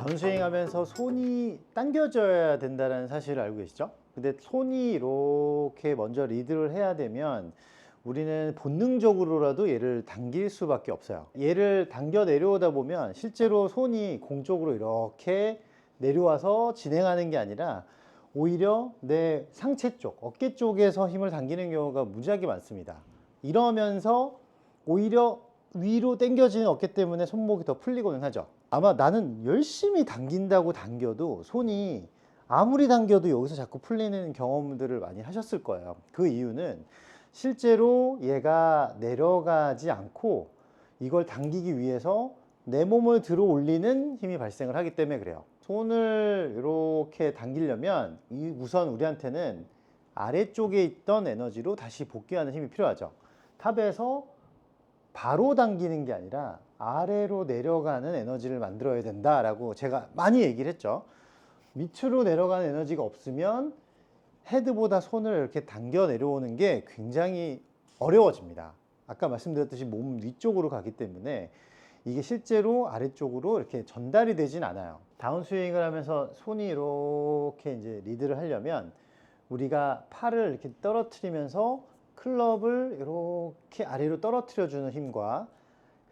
다운스윙 하면서 손이 당겨져야 된다는 사실을 알고 계시죠? 근데 손이 이렇게 먼저 리드를 해야 되면 우리는 본능적으로라도 얘를 당길 수밖에 없어요. 얘를 당겨 내려오다 보면 실제로 손이 공 쪽으로 이렇게 내려와서 진행하는 게 아니라 오히려 내 상체 쪽, 어깨 쪽에서 힘을 당기는 경우가 무지하게 많습니다. 이러면서 오히려 위로 당겨지는 어깨 때문에 손목이 더 풀리고는 하죠. 아마 나는 열심히 당긴다고 당겨도 손이 아무리 당겨도 여기서 자꾸 풀리는 경험들을 많이 하셨을 거예요. 그 이유는 실제로 얘가 내려가지 않고 이걸 당기기 위해서 내 몸을 들어 올리는 힘이 발생을 하기 때문에 그래요. 손을 이렇게 당기려면 우선 우리한테는 아래쪽에 있던 에너지로 다시 복귀하는 힘이 필요하죠. 탑에서 바로 당기는 게 아니라 아래로 내려가는 에너지를 만들어야 된다라고 제가 많이 얘기를 했죠. 밑으로 내려가는 에너지가 없으면 헤드보다 손을 이렇게 당겨 내려오는 게 굉장히 어려워집니다. 아까 말씀드렸듯이 몸 위쪽으로 가기 때문에 이게 실제로 아래쪽으로 이렇게 전달이 되진 않아요. 다운스윙을 하면서 손이 이렇게 이제 리드를 하려면 우리가 팔을 이렇게 떨어뜨리면서 클럽을 이렇게 아래로 떨어뜨려 주는 힘과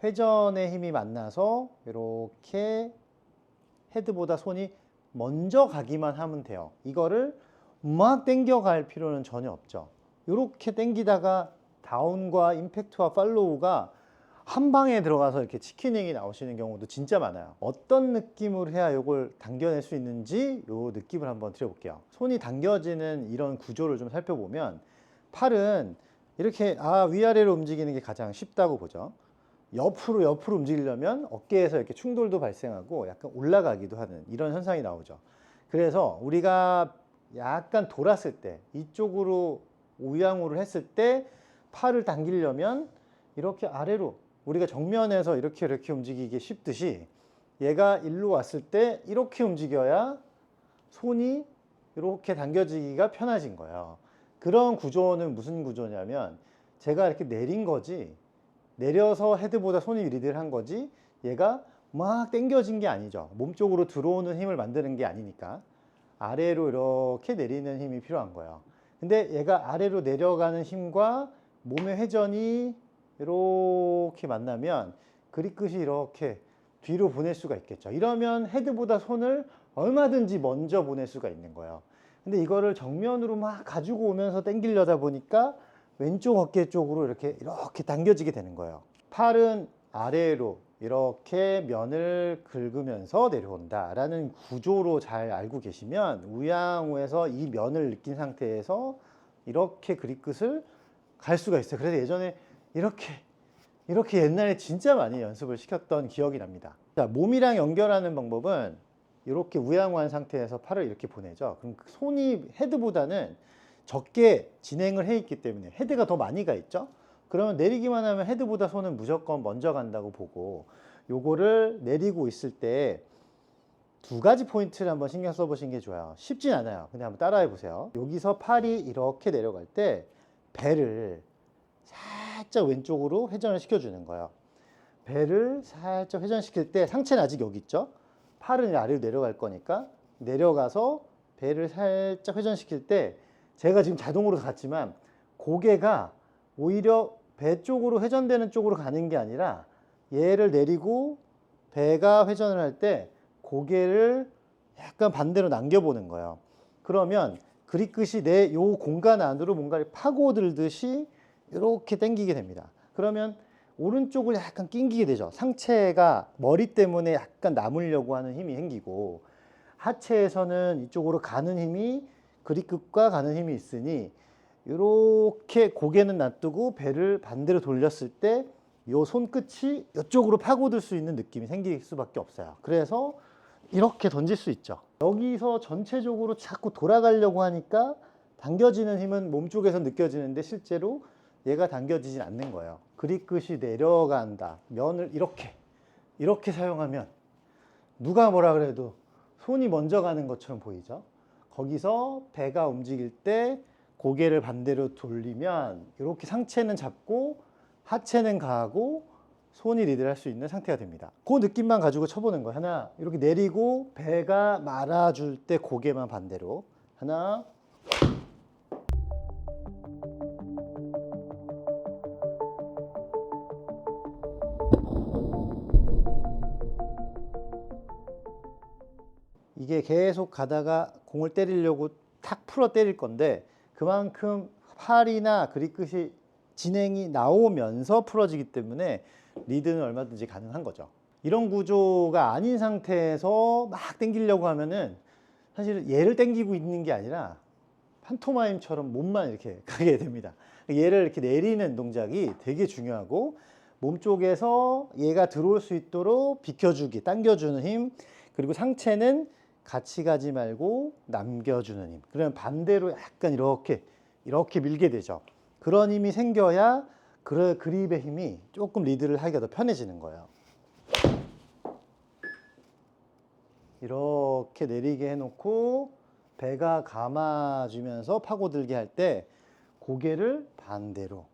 회전의 힘이 만나서 이렇게 헤드보다 손이 먼저 가기만 하면 돼요. 이거를 막 당겨 갈 필요는 전혀 없죠. 이렇게 당기다가 다운과 임팩트와 팔로우가 한 방에 들어가서 이렇게 치킨윙이 나오시는 경우도 진짜 많아요. 어떤 느낌으로 해야 이걸 당겨낼 수 있는지 이 느낌을 한번 드려볼게요. 손이 당겨지는 이런 구조를 좀 살펴보면 팔은 이렇게 위아래로 움직이는 게 가장 쉽다고 보죠. 옆으로 움직이려면 어깨에서 이렇게 충돌도 발생하고 약간 올라가기도 하는 이런 현상이 나오죠. 그래서 우리가 약간 돌았을 때 이쪽으로 우양우를 했을 때 팔을 당기려면 이렇게 아래로 우리가 정면에서 이렇게 움직이기 쉽듯이 얘가 일로 왔을 때 이렇게 움직여야 손이 이렇게 당겨지기가 편해진 거예요. 그런 구조는 무슨 구조냐면 제가 이렇게 내린 거지, 내려서 헤드보다 손이 리드를 한 거지 얘가 막 당겨진 게 아니죠. 몸쪽으로 들어오는 힘을 만드는 게 아니니까 아래로 이렇게 내리는 힘이 필요한 거예요. 근데 얘가 아래로 내려가는 힘과 몸의 회전이 이렇게 만나면 그립끝이 이렇게 뒤로 보낼 수가 있겠죠. 이러면 헤드보다 손을 얼마든지 먼저 보낼 수가 있는 거예요. 근데 이거를 정면으로 막 가지고 오면서 당기려다 보니까 왼쪽 어깨 쪽으로 이렇게 당겨지게 되는 거예요. 팔은 아래로 이렇게 면을 긁으면서 내려온다라는 구조로 잘 알고 계시면 우양우에서 이 면을 느낀 상태에서 이렇게 그립끝을 갈 수가 있어요. 그래서 예전에 이렇게 옛날에 진짜 많이 연습을 시켰던 기억이 납니다. 자, 몸이랑 연결하는 방법은 이렇게 우양우한 상태에서 팔을 이렇게 보내죠. 그럼 손이 헤드보다는 적게 진행을 해 있기 때문에 헤드가 더 많이 가 있죠. 그러면 내리기만 하면 헤드보다 손은 무조건 먼저 간다고 보고 요거를 내리고 있을 때 두 가지 포인트를 한번 신경 써 보시는 게 좋아요. 쉽진 않아요. 근데 한번 따라해 보세요. 여기서 팔이 이렇게 내려갈 때 배를 살짝 왼쪽으로 회전을 시켜주는 거예요. 배를 살짝 회전시킬 때 상체는 아직 여기 있죠. 팔은 아래로 내려갈 거니까 내려가서 배를 살짝 회전시킬 때 제가 지금 자동으로 갔지만 고개가 오히려 배 쪽으로 회전되는 쪽으로 가는 게 아니라 얘를 내리고 배가 회전을 할 때 고개를 약간 반대로 남겨보는 거예요. 그러면 그립끝이 내 요 공간 안으로 뭔가를 파고들듯이 이렇게 당기게 됩니다. 그러면 오른쪽을 약간 낑기게 되죠. 상체가 머리 때문에 약간 남으려고 하는 힘이 생기고 하체에서는 이쪽으로 가는 힘이 그립끝과 가는 힘이 있으니 이렇게 고개는 놔두고 배를 반대로 돌렸을 때 이 손끝이 이쪽으로 파고들 수 있는 느낌이 생길 수밖에 없어요. 그래서 이렇게 던질 수 있죠. 여기서 전체적으로 자꾸 돌아가려고 하니까 당겨지는 힘은 몸쪽에서 느껴지는데 실제로 얘가 당겨지진 않는 거예요. 그립끝이 내려간다. 면을 이렇게 사용하면 누가 뭐라 그래도 손이 먼저 가는 것처럼 보이죠. 거기서 배가 움직일 때 고개를 반대로 돌리면 이렇게 상체는 잡고 하체는 가고 손이 리드를 할 수 있는 상태가 됩니다. 그 느낌만 가지고 쳐보는 거예요. 하나, 이렇게 내리고 배가 말아줄 때 고개만 반대로. 하나, 이게 계속 가다가 공을 때리려고 탁 풀어 때릴 건데 그만큼 팔이나 그립 끝이 진행이 나오면서 풀어지기 때문에 리드는 얼마든지 가능한 거죠. 이런 구조가 아닌 상태에서 막 당기려고 하면은 사실 얘를 당기고 있는 게 아니라 판토마임처럼 몸만 이렇게 가게 됩니다. 얘를 이렇게 내리는 동작이 되게 중요하고 몸 쪽에서 얘가 들어올 수 있도록 비켜주기, 당겨주는 힘, 그리고 상체는 같이 가지 말고 남겨주는 힘. 그러면 반대로 약간 이렇게 밀게 되죠. 그런 힘이 생겨야 그립의 힘이 조금 리드를 하기가 더 편해지는 거예요. 이렇게 내리게 해놓고 배가 감아주면서 파고들게 할 때 고개를 반대로.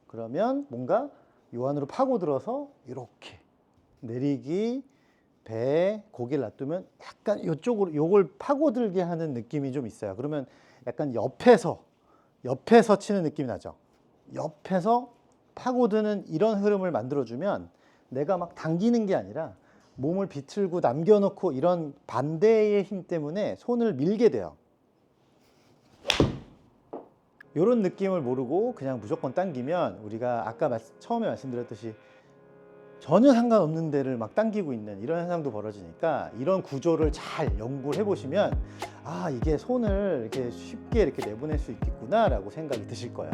그러면 뭔가 요 안으로 파고들어서 이렇게 내리기, 배에 고개를 놔두면 약간 이쪽으로 요걸 파고들게 하는 느낌이 좀 있어요. 그러면 약간 옆에서 치는 느낌이 나죠. 옆에서 파고드는 이런 흐름을 만들어주면 내가 막 당기는 게 아니라 몸을 비틀고 남겨놓고 이런 반대의 힘 때문에 손을 밀게 돼요. 이런 느낌을 모르고 그냥 무조건 당기면 우리가 아까 처음에 말씀드렸듯이 전혀 상관없는 데를 막 당기고 있는 이런 현상도 벌어지니까 이런 구조를 잘 연구를 해보시면 아, 이게 손을 이렇게 쉽게 이렇게 내보낼 수 있겠구나 라고 생각이 드실 거예요.